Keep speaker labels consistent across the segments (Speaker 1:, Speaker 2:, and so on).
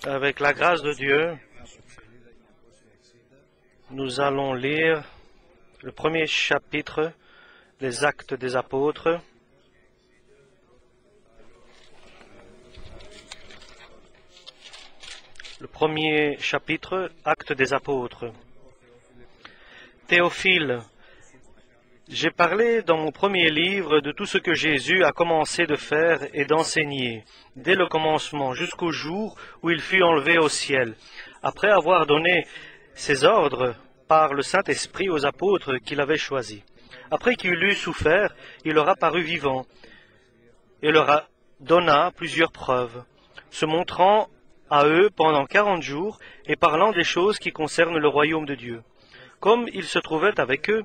Speaker 1: Avec la grâce de Dieu, nous allons lire le premier chapitre des Actes des Apôtres. Le premier chapitre, Actes des Apôtres. Théophile, j'ai parlé dans mon premier livre de tout ce que Jésus a commencé de faire et d'enseigner, dès le commencement jusqu'au jour où il fut enlevé au ciel, après avoir donné ses ordres par le Saint-Esprit aux apôtres qu'il avait choisis. Après qu'il eut souffert, il leur apparut vivant et leur donna plusieurs preuves, se montrant à eux pendant 40 jours et parlant des choses qui concernent le royaume de Dieu. Comme il se trouvait avec eux,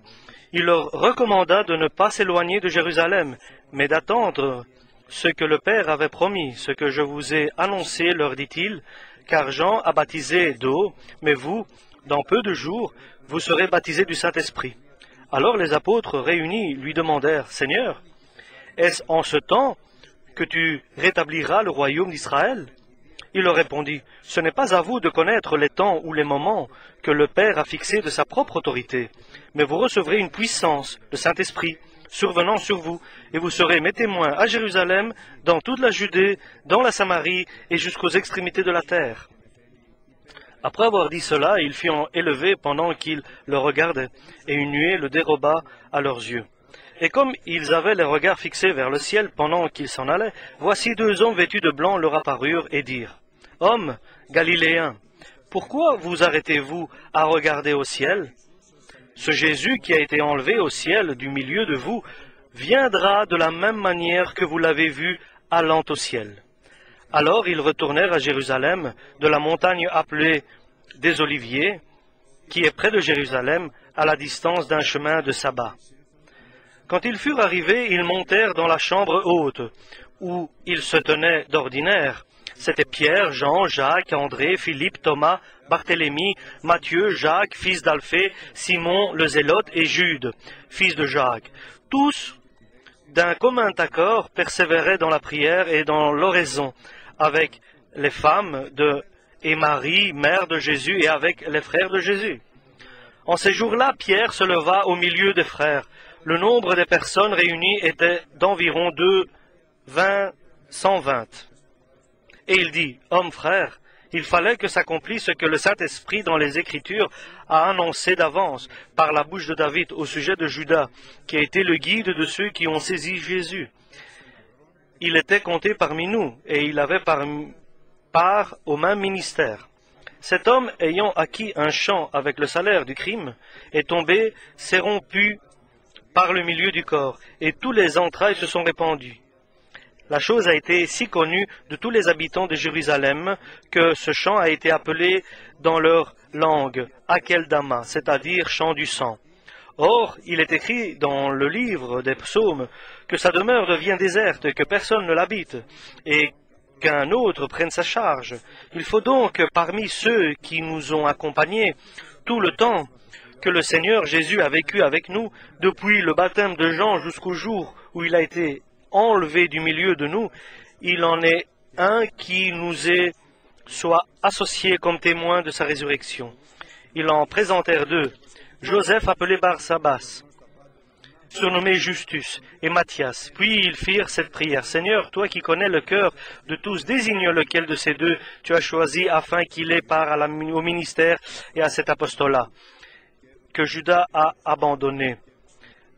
Speaker 1: il leur recommanda de ne pas s'éloigner de Jérusalem, mais d'attendre ce que le Père avait promis, ce que je vous ai annoncé, leur dit-il, car Jean a baptisé d'eau, mais vous, dans peu de jours, vous serez baptisés du Saint-Esprit. Alors les apôtres réunis lui demandèrent, Seigneur, est-ce en ce temps que tu rétabliras le royaume d'Israël? Il leur répondit, ce n'est pas à vous de connaître les temps ou les moments que le Père a fixés de sa propre autorité, mais vous recevrez une puissance, le Saint-Esprit, survenant sur vous, et vous serez mes témoins à Jérusalem, dans toute la Judée, dans la Samarie et jusqu'aux extrémités de la terre. Après avoir dit cela, il fut élevé pendant qu'ils le regardaient, et une nuée le déroba à leurs yeux. Et comme ils avaient les regards fixés vers le ciel pendant qu'ils s'en allaient, voici deux hommes vêtus de blanc leur apparurent et dirent, « Hommes galiléens, pourquoi vous arrêtez-vous à regarder au ciel? Ce Jésus qui a été enlevé au ciel du milieu de vous viendra de la même manière que vous l'avez vu allant au ciel. » Alors ils retournèrent à Jérusalem, de la montagne appelée des Oliviers, qui est près de Jérusalem, à la distance d'un chemin de sabbat. Quand ils furent arrivés, ils montèrent dans la chambre haute, où ils se tenaient d'ordinaire. C'étaient Pierre, Jean, Jacques, André, Philippe, Thomas, Barthélemy, Matthieu, Jacques, fils d'Alphée, Simon le Zélote et Jude, fils de Jacques. Tous, d'un commun accord, persévéraient dans la prière et dans l'oraison, avec les femmes et Marie, mère de Jésus, et avec les frères de Jésus. En ces jours-là, Pierre se leva au milieu des frères. Le nombre des personnes réunies était d'environ 120. Et il dit, « Hommes frères, il fallait que s'accomplisse ce que le Saint-Esprit dans les Écritures a annoncé d'avance par la bouche de David au sujet de Judas, qui a été le guide de ceux qui ont saisi Jésus. Il était compté parmi nous, et il avait part au même ministère. Cet homme, ayant acquis un champ avec le salaire du crime, est tombé, s'est rompu par le milieu du corps, et tous les entrailles se sont répandues. La chose a été si connue de tous les habitants de Jérusalem que ce champ a été appelé dans leur langue Akeldama, c'est-à-dire champ du sang. Or, il est écrit dans le livre des psaumes que sa demeure devient déserte, que personne ne l'habite, et qu'un autre prenne sa charge. Il faut donc, parmi ceux qui nous ont accompagnés tout le temps que le Seigneur Jésus a vécu avec nous, depuis le baptême de Jean jusqu'au jour où il a été enlevé du milieu de nous, il en est un qui soit associé comme témoin de sa résurrection. Ils en présentèrent deux, Joseph appelé Barsabas, surnommé Justus, et Matthias. Puis ils firent cette prière, « Seigneur, toi qui connais le cœur de tous, désigne lequel de ces deux tu as choisi afin qu'il ait part au ministère et à cet apostolat que Judas a abandonné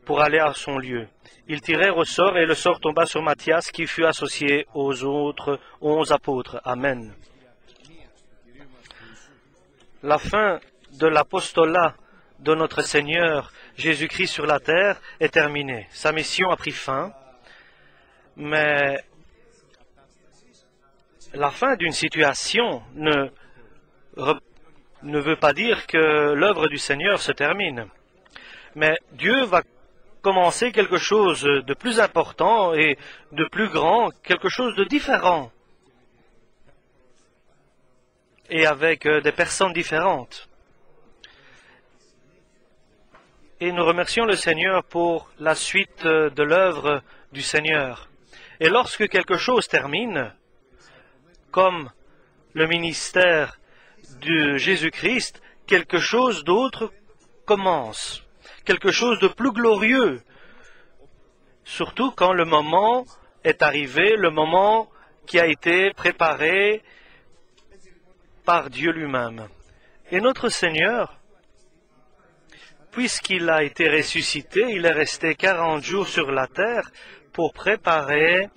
Speaker 1: pour aller à son lieu. » Ils tirèrent au sort, et le sort tomba sur Matthias, qui fut associé aux autres 11 apôtres. Amen. La fin de l'apostolat de notre Seigneur Jésus-Christ sur la terre est terminée. Sa mission a pris fin, mais la fin d'une situation ne veut pas dire que l'œuvre du Seigneur se termine. Mais Dieu va commencer quelque chose de plus important et de plus grand, quelque chose de différent, et avec des personnes différentes. Et nous remercions le Seigneur pour la suite de l'œuvre du Seigneur. Et lorsque quelque chose termine, comme le ministère de Jésus-Christ, quelque chose d'autre commence, quelque chose de plus glorieux, surtout quand le moment est arrivé, le moment qui a été préparé par Dieu lui-même. Et notre Seigneur, puisqu'il a été ressuscité, il est resté 40 jours sur la terre pour préparer,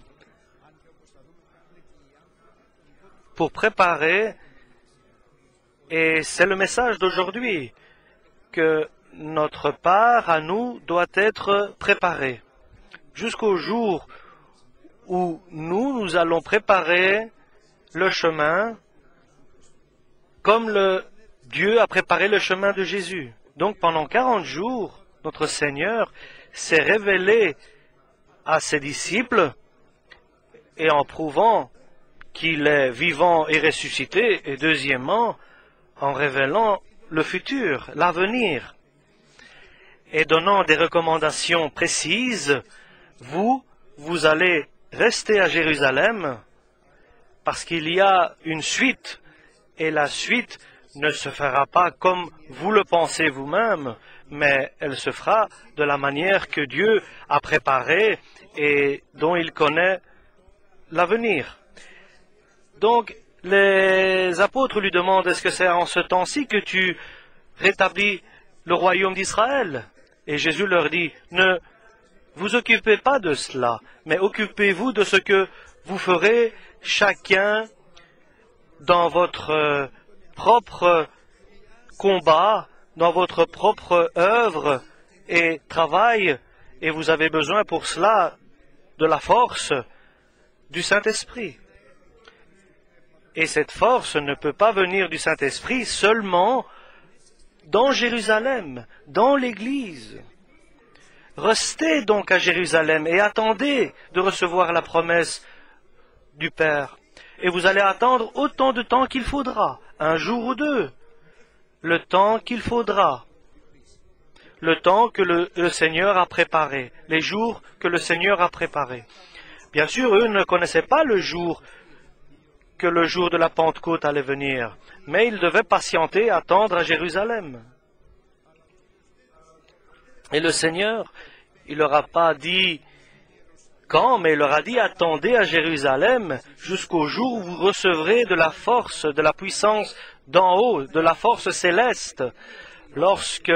Speaker 1: et c'est le message d'aujourd'hui, que notre part à nous doit être préparée. Jusqu'au jour où nous allons préparer le chemin comme Dieu a préparé le chemin de Jésus. Donc pendant 40 jours, notre Seigneur s'est révélé à ses disciples et en prouvant qu'il est vivant et ressuscité, et deuxièmement, en révélant le futur, l'avenir, et donnant des recommandations précises, vous allez rester à Jérusalem parce qu'il y a une suite, et la suite ne se fera pas comme vous le pensez vous-même, mais elle se fera de la manière que Dieu a préparée et dont il connaît l'avenir. Donc, les apôtres lui demandent, est-ce que c'est en ce temps-ci que tu rétablis le royaume d'Israël? Et Jésus leur dit, ne vous occupez pas de cela, mais occupez-vous de ce que vous ferez chacun dans votre propre combat, dans votre propre œuvre et travail, et vous avez besoin pour cela de la force du Saint-Esprit. Et cette force ne peut pas venir du Saint-Esprit seulement dans Jérusalem, dans l'Église. Restez donc à Jérusalem et attendez de recevoir la promesse du Père. Et vous allez attendre autant de temps qu'il faudra, un jour ou deux, le temps qu'il faudra, le temps que le Seigneur a préparé, les jours que le Seigneur a préparés. Bien sûr, eux ne connaissaient pas le jour que le jour de la Pentecôte allait venir, mais ils devaient patienter, attendre à Jérusalem. Et le Seigneur, il leur a pas dit quand, mais il leur a dit attendez à Jérusalem jusqu'au jour où vous recevrez de la force, de la puissance d'en haut, de la force céleste, lorsque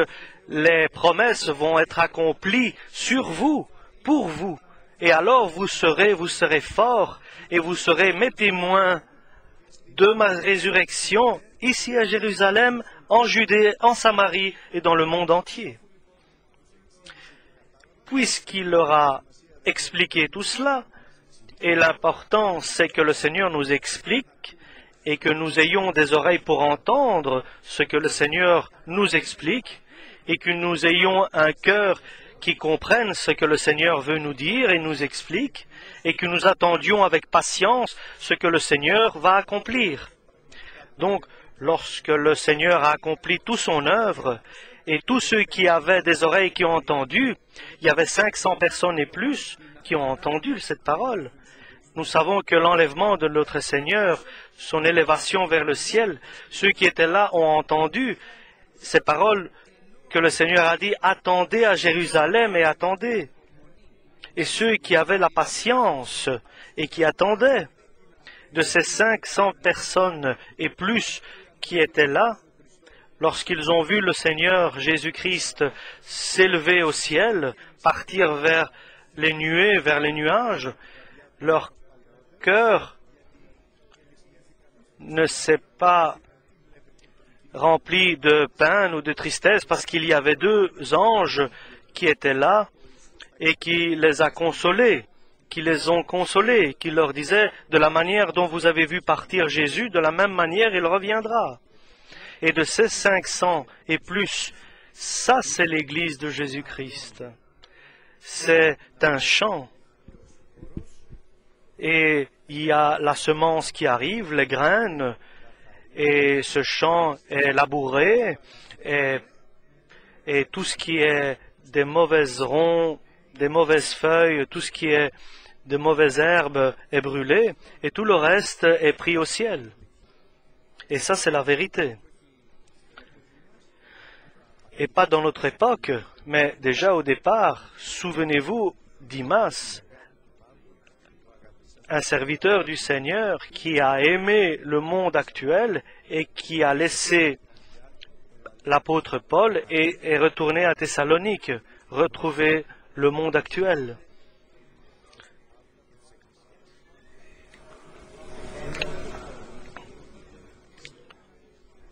Speaker 1: les promesses vont être accomplies sur vous, pour vous. Et alors vous serez forts et vous serez mes témoins de ma résurrection ici à Jérusalem, en Judée, en Samarie et dans le monde entier. Puisqu'il leur a expliqué tout cela, et l'important c'est que le Seigneur nous explique et que nous ayons des oreilles pour entendre ce que le Seigneur nous explique et que nous ayons un cœur qui comprenne ce que le Seigneur veut nous dire et nous explique, et que nous attendions avec patience ce que le Seigneur va accomplir. Donc, lorsque le Seigneur a accompli toute son œuvre, et tous ceux qui avaient des oreilles qui ont entendu, il y avait 500 personnes et plus qui ont entendu cette parole. Nous savons que l'enlèvement de notre Seigneur, son élévation vers le ciel, ceux qui étaient là ont entendu ces paroles que le Seigneur a dit, attendez à Jérusalem et attendez. Et ceux qui avaient la patience et qui attendaient, de ces 500 personnes et plus qui étaient là, lorsqu'ils ont vu le Seigneur Jésus-Christ s'élever au ciel, partir vers les nuées, vers les nuages, leur cœur ne s'est pas rempli de peine ou de tristesse parce qu'il y avait deux anges qui étaient là et qui les a consolés, qui les ont consolés, qui leur disaient de la manière dont vous avez vu partir Jésus, de la même manière il reviendra. Et de ces 500 et plus, ça c'est l'Église de Jésus-Christ. C'est un champ. Et il y a la semence qui arrive, les graines, et ce champ est labouré, et tout ce qui est des mauvaises ronds, des mauvaises feuilles, tout ce qui est de mauvaises herbes est brûlé, et tout le reste est pris au ciel. Et ça, c'est la vérité. Et pas dans notre époque, mais déjà au départ, souvenez-vous d'Imas, un serviteur du Seigneur qui a aimé le monde actuel et qui a laissé l'apôtre Paul et est retourné à Thessalonique, retrouver le monde actuel.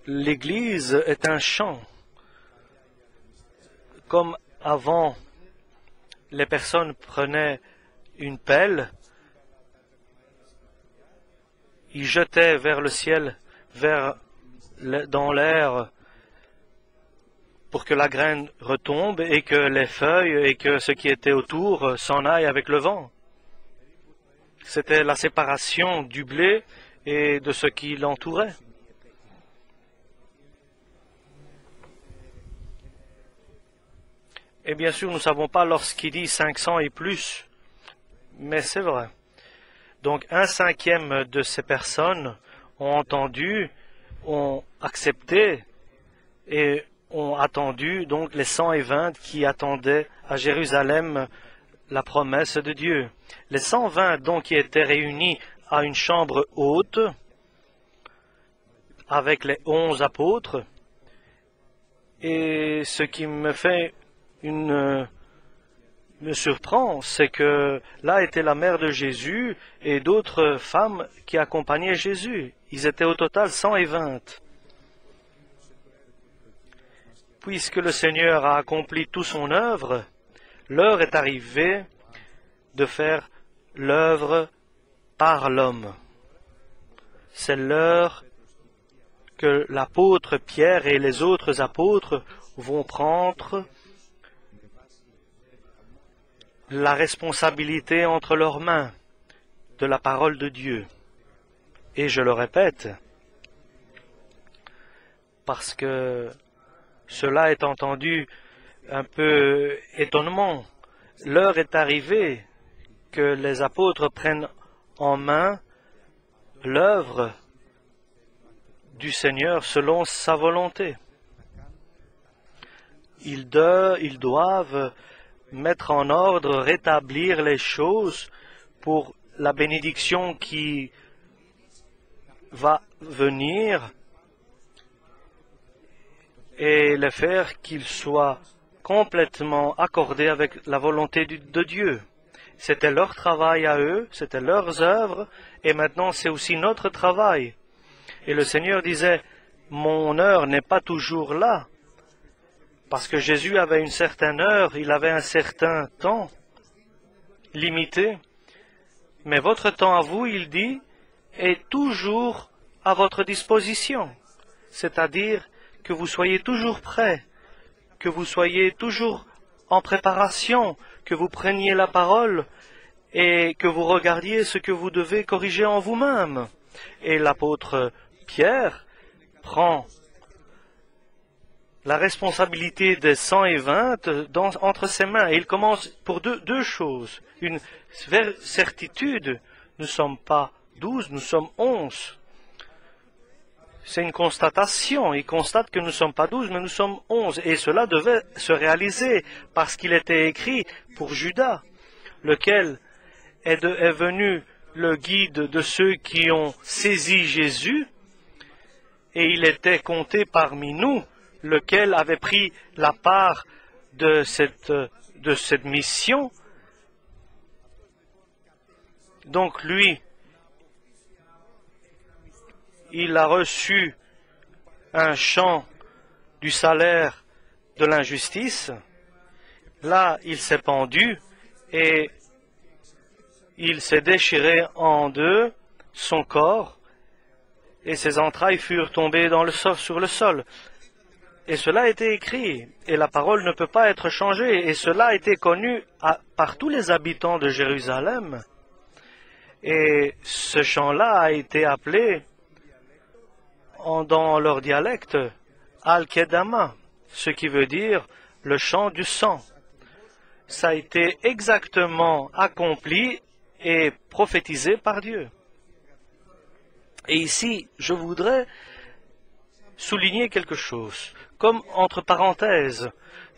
Speaker 1: L'Église est un champ. Comme avant, les personnes prenaient une pelle, ils jetaient vers le ciel, dans l'air, pour que la graine retombe et que les feuilles et que ce qui était autour s'en aille avec le vent. C'était la séparation du blé et de ce qui l'entourait. Et bien sûr, nous ne savons pas lorsqu'il dit 500 et plus, mais c'est vrai. Donc, 1/5 de ces personnes ont entendu, ont accepté et ont attendu, donc les 120 qui attendaient à Jérusalem la promesse de Dieu. Les 120 donc qui étaient réunis à une chambre haute avec les 11 apôtres. Et ce qui me surprend, c'est que là était la mère de Jésus et d'autres femmes qui accompagnaient Jésus. Ils étaient au total 120. Puisque le Seigneur a accompli toute son œuvre, l'heure est arrivée de faire l'œuvre par l'homme. C'est l'heure que l'apôtre Pierre et les autres apôtres vont prendre la responsabilité entre leurs mains de la parole de Dieu. Et je le répète, parce que cela est entendu un peu étonnement. L'heure est arrivée que les apôtres prennent en main l'œuvre du Seigneur selon sa volonté. Ils doivent mettre en ordre, rétablir les choses pour la bénédiction qui va venir et le faire qu'il soit complètement accordé avec la volonté de Dieu. C'était leur travail à eux, c'était leurs œuvres, et maintenant c'est aussi notre travail. Et le Seigneur disait, mon heure n'est pas toujours là, parce que Jésus avait une certaine heure, il avait un certain temps limité, mais votre temps à vous, il dit, est toujours à votre disposition, c'est-à-dire que vous soyez toujours prêts, que vous soyez toujours en préparation, que vous preniez la parole et que vous regardiez ce que vous devez corriger en vous-même. Et l'apôtre Pierre prend la responsabilité des 120 entre ses mains. Et il commence pour deux choses. Une certitude, nous ne sommes pas 12, nous sommes 11. C'est une constatation. Il constate que nous ne sommes pas 12, mais nous sommes 11. Et cela devait se réaliser parce qu'il était écrit pour Judas, lequel est venu le guide de ceux qui ont saisi Jésus, et il était compté parmi nous, lequel avait pris la part de cette mission. Donc lui, il a reçu un chant du salaire de l'injustice. Là, il s'est pendu et il s'est déchiré en deux son corps et ses entrailles furent tombées sur le sol. Et cela a été écrit et la parole ne peut pas être changée et cela a été connu par tous les habitants de Jérusalem. Et ce chant-là a été appelé dans leur dialecte Al-Kedama, ce qui veut dire le chant du sang. Ça a été exactement accompli et prophétisé par Dieu. Et ici, je voudrais souligner quelque chose. Comme entre parenthèses,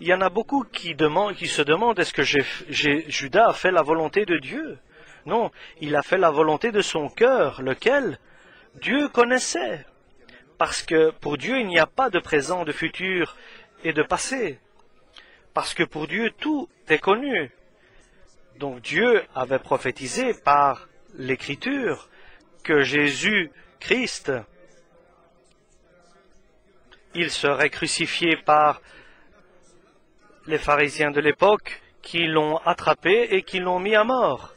Speaker 1: il y en a beaucoup qui se demandent est-ce que Judas a fait la volonté de Dieu? Non, il a fait la volonté de son cœur, lequel Dieu connaissait. Parce que pour Dieu, il n'y a pas de présent, de futur et de passé. Parce que pour Dieu, tout est connu. Donc Dieu avait prophétisé par l'Écriture que Jésus-Christ, il serait crucifié par les pharisiens de l'époque qui l'ont attrapé et qui l'ont mis à mort.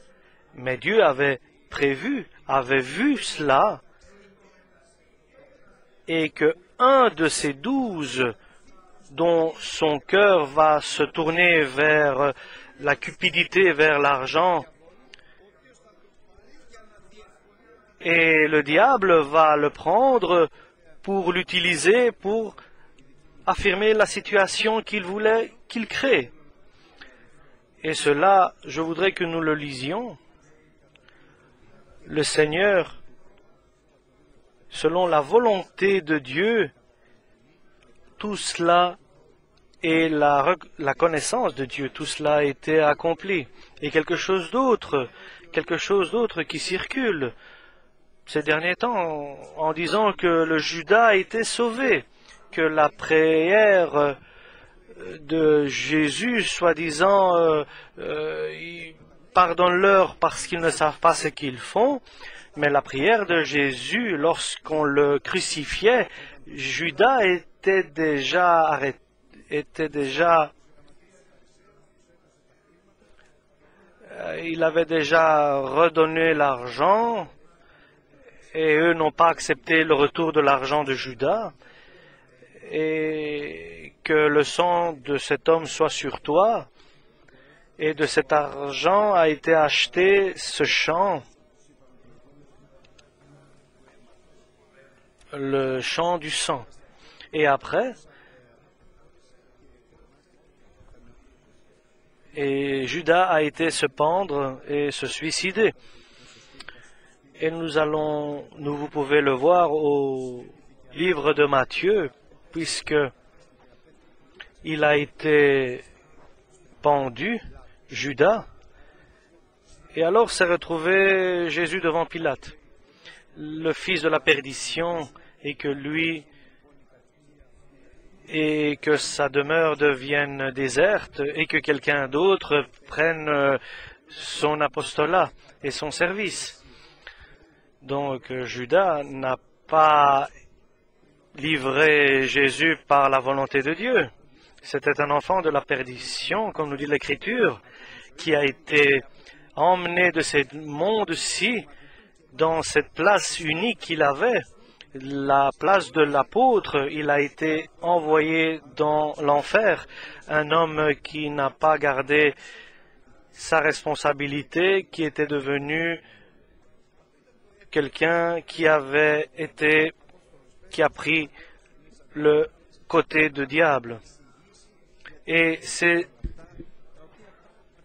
Speaker 1: Mais Dieu avait prévu, avait vu cela, et que un de ces 12 dont son cœur va se tourner vers la cupidité, vers l'argent, et le diable va le prendre pour l'utiliser pour affirmer la situation qu'il voulait qu'il crée. Et cela, je voudrais que nous le lisions. Le Seigneur, selon la volonté de Dieu, tout cela et la connaissance de Dieu, tout cela a été accompli. Et quelque chose d'autre qui circule ces derniers temps en disant que le Judas a été sauvé, que la prière de Jésus, soi-disant, pardonne-leur parce qu'ils ne savent pas ce qu'ils font, mais la prière de Jésus, lorsqu'on le crucifiait, Judas était déjà il avait déjà redonné l'argent, et eux n'ont pas accepté le retour de l'argent de Judas, et que le sang de cet homme soit sur toi, et de cet argent a été acheté ce champ, le champ du sang. Et après, et Judas a été se pendre et se suicider. Et vous pouvez le voir au livre de Matthieu, puisque il a été pendu, Judas, et alors s'est retrouvé Jésus devant Pilate, le fils de la perdition, et que sa demeure devienne déserte, et que quelqu'un d'autre prenne son apostolat et son service. Donc Judas n'a pas livré Jésus par la volonté de Dieu. C'était un enfant de la perdition, comme nous dit l'Écriture, qui a été emmené de ce monde-ci dans cette place unique qu'il avait, la place de l'apôtre. Il a été envoyé dans l'enfer, un homme qui n'a pas gardé sa responsabilité, qui était devenu quelqu'un qui a pris le côté de diable. Et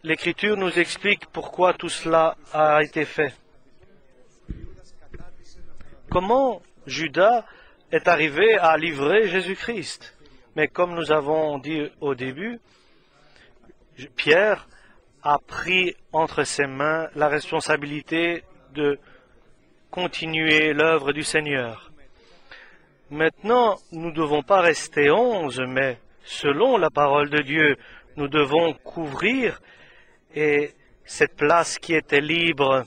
Speaker 1: l'Écriture nous explique pourquoi tout cela a été fait. Comment Judas est arrivé à livrer Jésus-Christ? Mais comme nous avons dit au début, Pierre a pris entre ses mains la responsabilité de continuer l'œuvre du Seigneur. Maintenant, nous ne devons pas rester 11, mais selon la parole de Dieu, nous devons couvrir et cette place qui était libre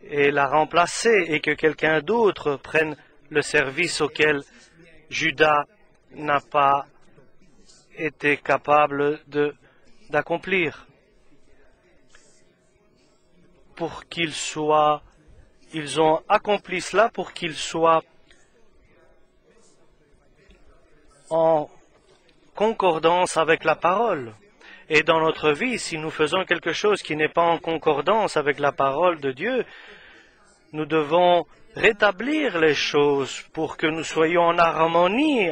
Speaker 1: et la remplacer, et que quelqu'un d'autre prenne le service auquel Judas n'a pas été capable d'accomplir. Ils ont accompli cela pour qu'ils soient en concordance avec la parole. Et dans notre vie, si nous faisons quelque chose qui n'est pas en concordance avec la parole de Dieu, nous devons rétablir les choses pour que nous soyons en harmonie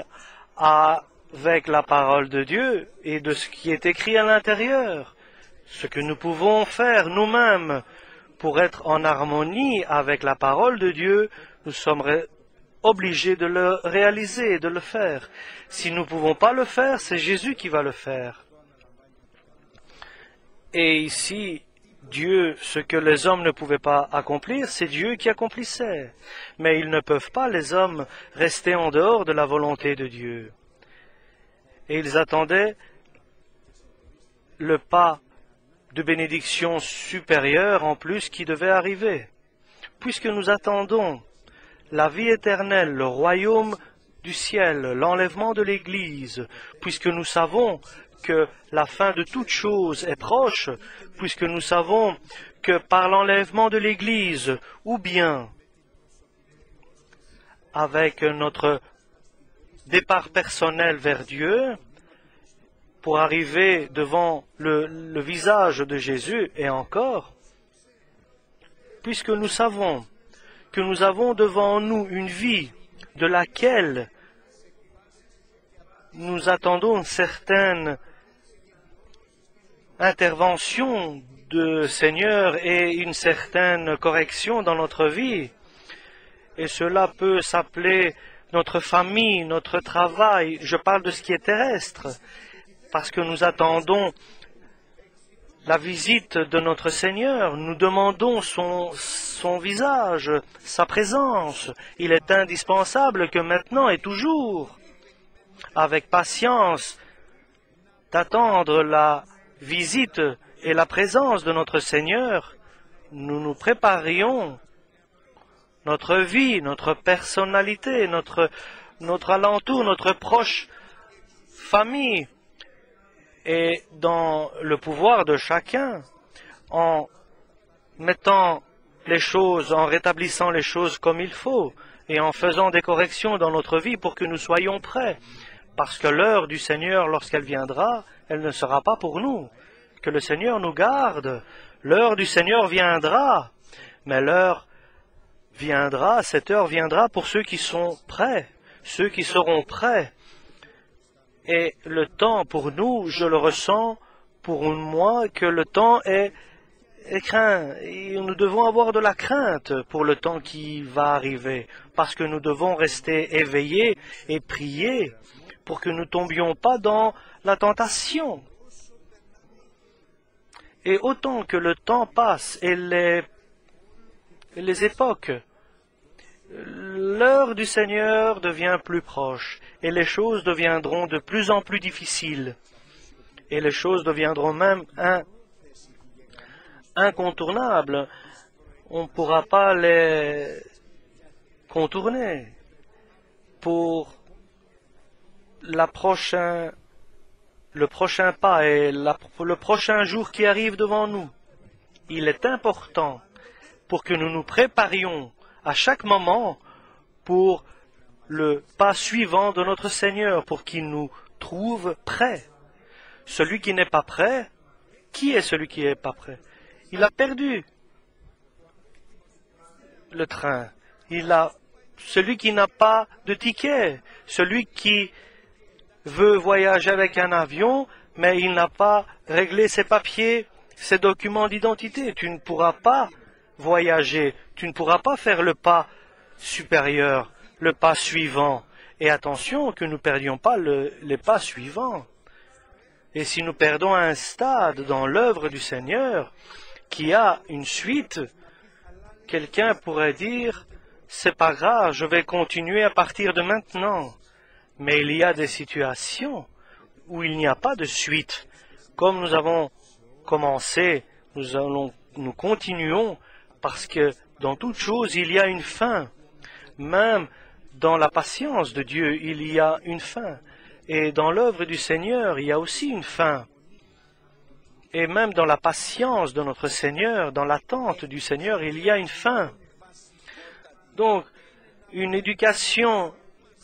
Speaker 1: avec la parole de Dieu et de ce qui est écrit à l'intérieur. Ce que nous pouvons faire nous-mêmes pour être en harmonie avec la parole de Dieu, nous sommes obligés de le réaliser, de le faire. Si nous ne pouvons pas le faire, c'est Jésus qui va le faire. Et ici, Dieu, ce que les hommes ne pouvaient pas accomplir, c'est Dieu qui accomplissait. Mais ils ne peuvent pas, les hommes, rester en dehors de la volonté de Dieu. Et ils attendaient le pas de bénédiction supérieure en plus qui devait arriver. Puisque nous attendons la vie éternelle, le royaume du ciel, l'enlèvement de l'Église, puisque nous savons que la fin de toute chose est proche, puisque nous savons que par l'enlèvement de l'Église, ou bien avec notre départ personnel vers Dieu, pour arriver devant le visage de Jésus, et encore, puisque nous savons que nous avons devant nous une vie de laquelle nous attendons certaines interventions de Seigneur et une certaine correction dans notre vie, et cela peut s'appeler notre famille, notre travail, je parle de ce qui est terrestre, parce que nous attendons la visite de notre Seigneur, nous demandons son visage, sa présence. Il est indispensable que maintenant et toujours, avec patience, d'attendre la visite et la présence de notre Seigneur, nous nous préparions notre vie, notre personnalité, notre alentour, notre proche famille, et dans le pouvoir de chacun, en mettant les choses, en rétablissant les choses comme il faut, et en faisant des corrections dans notre vie pour que nous soyons prêts. Parce que l'heure du Seigneur, lorsqu'elle viendra, elle ne sera pas pour nous. Que le Seigneur nous garde. L'heure du Seigneur viendra, mais l'heure viendra, cette heure viendra pour ceux qui sont prêts, ceux qui seront prêts. Et le temps pour nous, je le ressens pour moi, que le temps est craint. Et nous devons avoir de la crainte pour le temps qui va arriver, parce que nous devons rester éveillés et prier pour que nous ne tombions pas dans la tentation. Et autant que le temps passe et les époques, l'heure du Seigneur devient plus proche, et les choses deviendront de plus en plus difficiles, et les choses deviendront même incontournables. On ne pourra pas les contourner. Pour le prochain pas et le prochain jour qui arrive devant nous, il est important pour que nous nous préparions à chaque moment pour le pas suivant de notre Seigneur, pour qu'il nous trouve prêts. Celui qui n'est pas prêt, qui est celui qui n'est pas prêt? Il a perdu le train. Celui qui n'a pas de ticket, celui qui veut voyager avec un avion, mais il n'a pas réglé ses papiers, ses documents d'identité. Tu ne pourras pas voyager, tu ne pourras pas faire le pas supérieur, le pas suivant. Et attention que nous ne perdions pas les pas suivants. Et si nous perdons un stade dans l'œuvre du Seigneur qui a une suite, quelqu'un pourrait dire, c'est pas grave, je vais continuer à partir de maintenant. Mais il y a des situations où il n'y a pas de suite. Comme nous avons commencé, nous continuons, parce que dans toute chose, il y a une fin. Même dans la patience de Dieu, il y a une fin. Et dans l'œuvre du Seigneur, il y a aussi une fin. Et même dans la patience de notre Seigneur, dans l'attente du Seigneur, il y a une fin. Donc, une éducation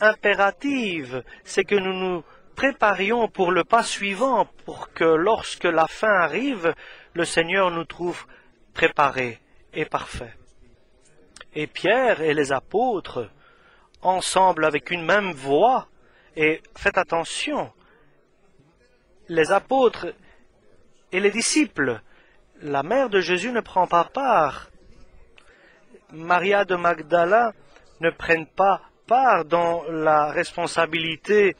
Speaker 1: impérative, c'est que nous nous préparions pour le pas suivant, pour que lorsque la fin arrive, le Seigneur nous trouve préparés et parfaits. Et Pierre et les apôtres, ensemble avec une même voix, et faites attention, les apôtres et les disciples, la mère de Jésus ne prend pas part. Maria de Magdala ne prennent pas part dans la responsabilité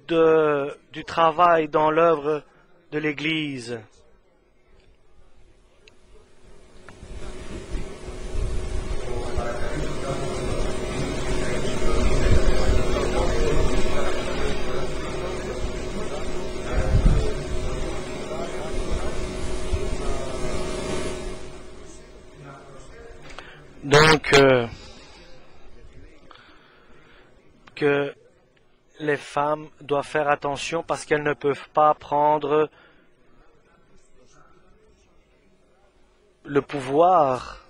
Speaker 1: du travail dans l'œuvre de l'Église. Donc, que les femmes doivent faire attention parce qu'elles ne peuvent pas prendre le pouvoir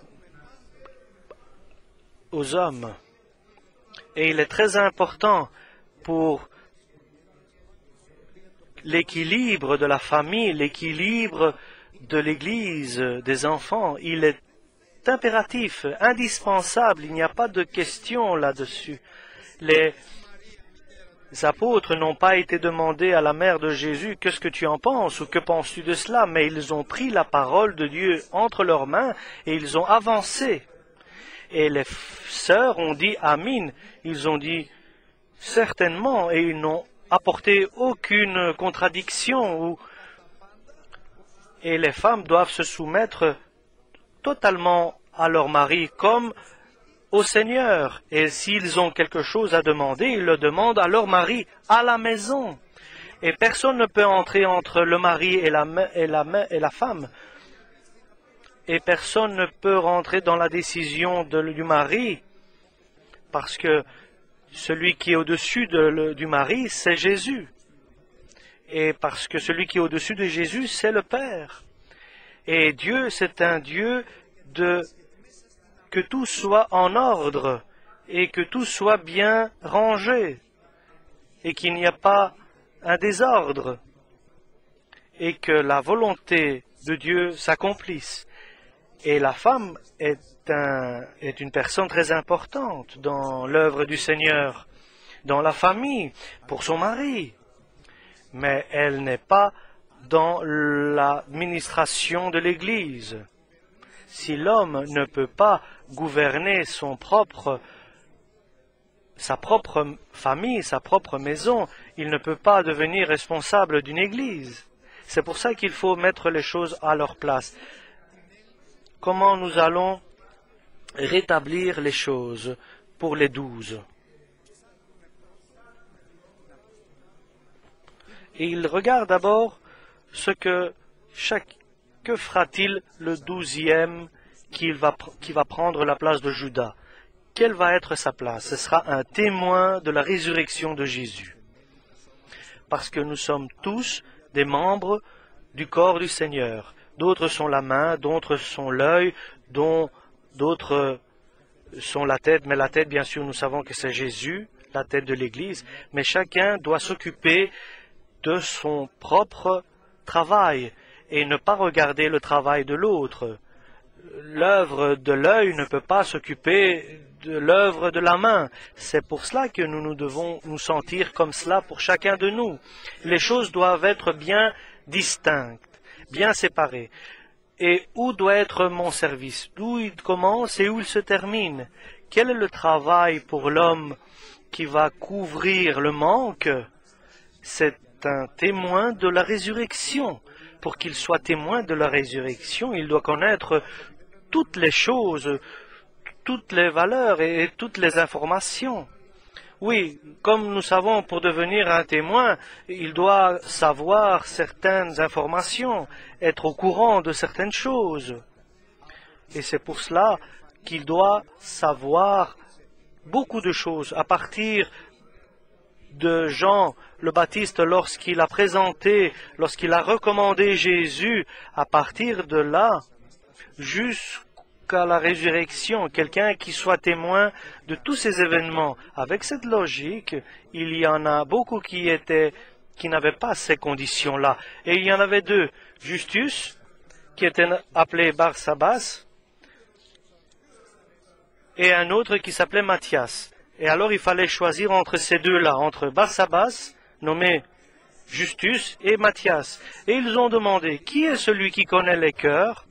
Speaker 1: aux hommes. Et il est très important pour l'équilibre de la famille, l'équilibre de l'Église, des enfants. Il est impératif, indispensable, il n'y a pas de question là-dessus. Les apôtres n'ont pas été demandés à la mère de Jésus « Qu'est-ce que tu en penses » ou « Que penses-tu de cela ?» mais ils ont pris la parole de Dieu entre leurs mains et ils ont avancé. Et les sœurs ont dit « Amin ». Ils ont dit « Certainement » et ils n'ont apporté aucune contradiction. Et les femmes doivent se soumettre totalement à leur mari comme au Seigneur. Et s'ils ont quelque chose à demander, ils le demandent à leur mari à la maison. Et personne ne peut entrer entre le mari et la femme. Et personne ne peut rentrer dans la décision du mari parce que celui qui est au-dessus du mari, c'est Jésus. Et parce que celui qui est au-dessus de Jésus, c'est le Père. Et Dieu, c'est un Dieu que tout soit en ordre et que tout soit bien rangé et qu'il n'y a pas un désordre et que la volonté de Dieu s'accomplisse. Et la femme est une personne très importante dans l'œuvre du Seigneur, dans la famille, pour son mari. Mais elle n'est pas dans l'administration de l'Église. Si l'homme ne peut pas gouverner sa propre famille, sa propre maison, il ne peut pas devenir responsable d'une Église. C'est pour ça qu'il faut mettre les choses à leur place. Comment nous allons rétablir les choses pour les 12? Et il regarde d'abord que fera-t-il le 12e qui va prendre la place de Judas? Quelle va être sa place? Ce sera un témoin de la résurrection de Jésus. Parce que nous sommes tous des membres du corps du Seigneur. D'autres sont la main, d'autres sont l'œil, d'autres sont la tête. Mais la tête, bien sûr, nous savons que c'est Jésus, la tête de l'Église. Mais chacun doit s'occuper de son propre travail et ne pas regarder le travail de l'autre. L'œuvre de l'œil ne peut pas s'occuper de l'œuvre de la main. C'est pour cela que nous devons nous sentir comme cela pour chacun de nous. Les choses doivent être bien distinctes, bien séparées. Et où doit être mon service? D'où il commence et où il se termine? Quel est le travail pour l'homme qui va couvrir le manque? C'est un témoin de la résurrection. Pour qu'il soit témoin de la résurrection, il doit connaître toutes les choses, toutes les valeurs et toutes les informations. Oui, comme nous savons, pour devenir un témoin, il doit savoir certaines informations, être au courant de certaines choses. Et c'est pour cela qu'il doit savoir beaucoup de choses à partir de Jean le Baptiste lorsqu'il a recommandé Jésus, à partir de là, jusqu'à la résurrection, quelqu'un qui soit témoin de tous ces événements. Avec cette logique, il y en a beaucoup qui n'avaient pas ces conditions-là. Et il y en avait deux. Justus, qui était appelé Barsabas, et un autre qui s'appelait Matthias. Et alors il fallait choisir entre ces deux-là, entre Barsabas, nommé Justus, et Matthias. Et ils ont demandé, qui est celui qui connaît les cœurs?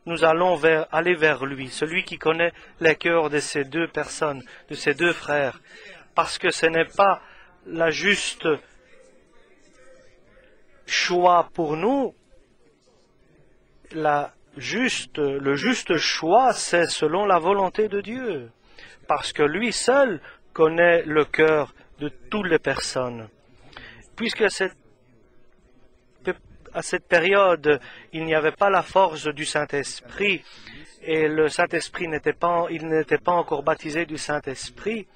Speaker 1: nous allons aller vers lui, celui qui connaît les cœurs de ces deux personnes, de ces deux frères, parce que ce n'est pas la juste choix pour nous. Le juste choix, c'est selon la volonté de Dieu, parce que lui seul connaît le cœur de toutes les personnes. Puisque à cette période, il n'y avait pas la force du Saint-Esprit, et le Saint-Esprit n'était pas encore baptisé du Saint-Esprit.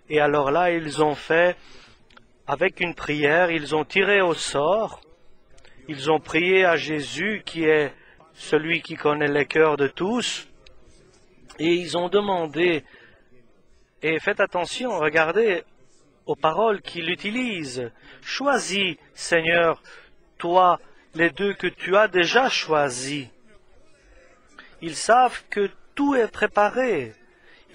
Speaker 1: Et alors là, ils ont fait, avec une prière, ils ont tiré au sort, ils ont prié à Jésus, qui est celui qui connaît les cœurs de tous, et ils ont demandé, et faites attention, regardez aux paroles qu'il utilise. Choisis, Seigneur, toi, les deux que tu as déjà choisis. Ils savent que tout est préparé.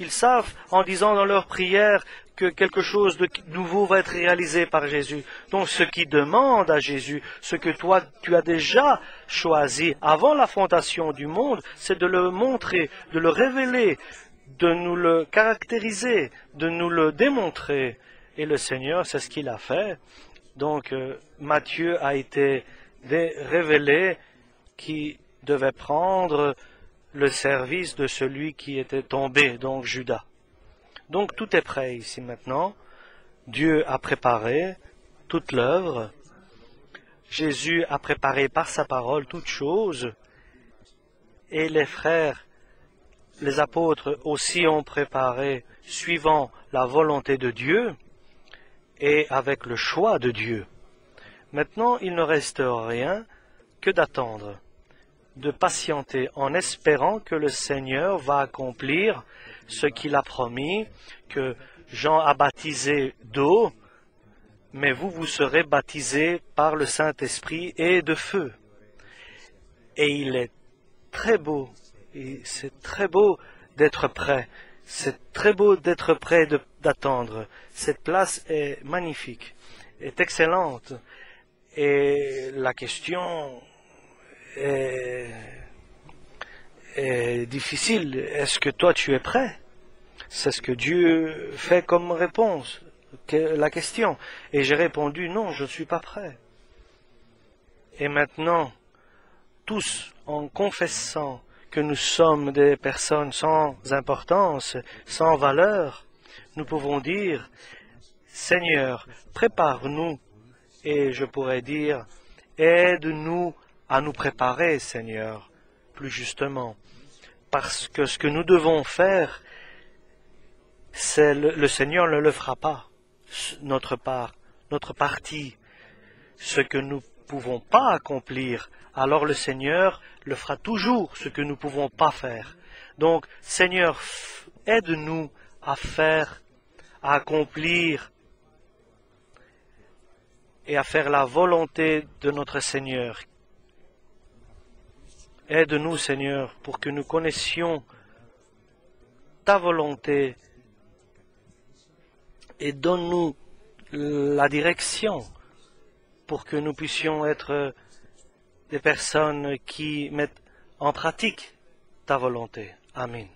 Speaker 1: Ils savent, en disant dans leur prière, que quelque chose de nouveau va être réalisé par Jésus. Donc, ce qu'ils demandent à Jésus, ce que toi, tu as déjà choisi avant la fondation du monde, c'est de le montrer, de le révéler, de nous le caractériser, de nous le démontrer. Et le Seigneur, c'est ce qu'il a fait. Donc, Matthieu a été révélé qui devait prendre le service de celui qui était tombé, donc Judas. Donc, tout est prêt ici maintenant. Dieu a préparé toute l'œuvre. Jésus a préparé par sa parole toutes choses. Et les frères, les apôtres aussi ont préparé suivant la volonté de Dieu et avec le choix de Dieu. Maintenant, il ne reste rien que d'attendre, de patienter en espérant que le Seigneur va accomplir ce qu'il a promis, que Jean a baptisé d'eau, mais vous serez baptisés par le Saint-Esprit et de feu. Et il est très beau, et c'est très beau d'être prêt, c'est très beau d'être prêt d'attendre. Cette place est magnifique, est excellente, et la question est difficile. Est-ce que toi tu es prêt? C'est ce que Dieu fait comme réponse, la question. Et j'ai répondu non, je ne suis pas prêt. Et maintenant, tous en confessant que nous sommes des personnes sans importance, sans valeur, nous pouvons dire, Seigneur, prépare-nous, et je pourrais dire, aide-nous à nous préparer, Seigneur, plus justement, parce que ce que nous devons faire, c'est le Seigneur ne le fera pas, notre part, notre partie, ce que nous ne pouvons pas accomplir, alors le Seigneur le fera toujours, ce que nous ne pouvons pas faire. Donc, Seigneur, aide-nous à faire, à accomplir et à faire la volonté de notre Seigneur. Aide-nous, Seigneur, pour que nous connaissions ta volonté et donne-nous la direction pour que nous puissions être des personnes qui mettent en pratique ta volonté. Amen.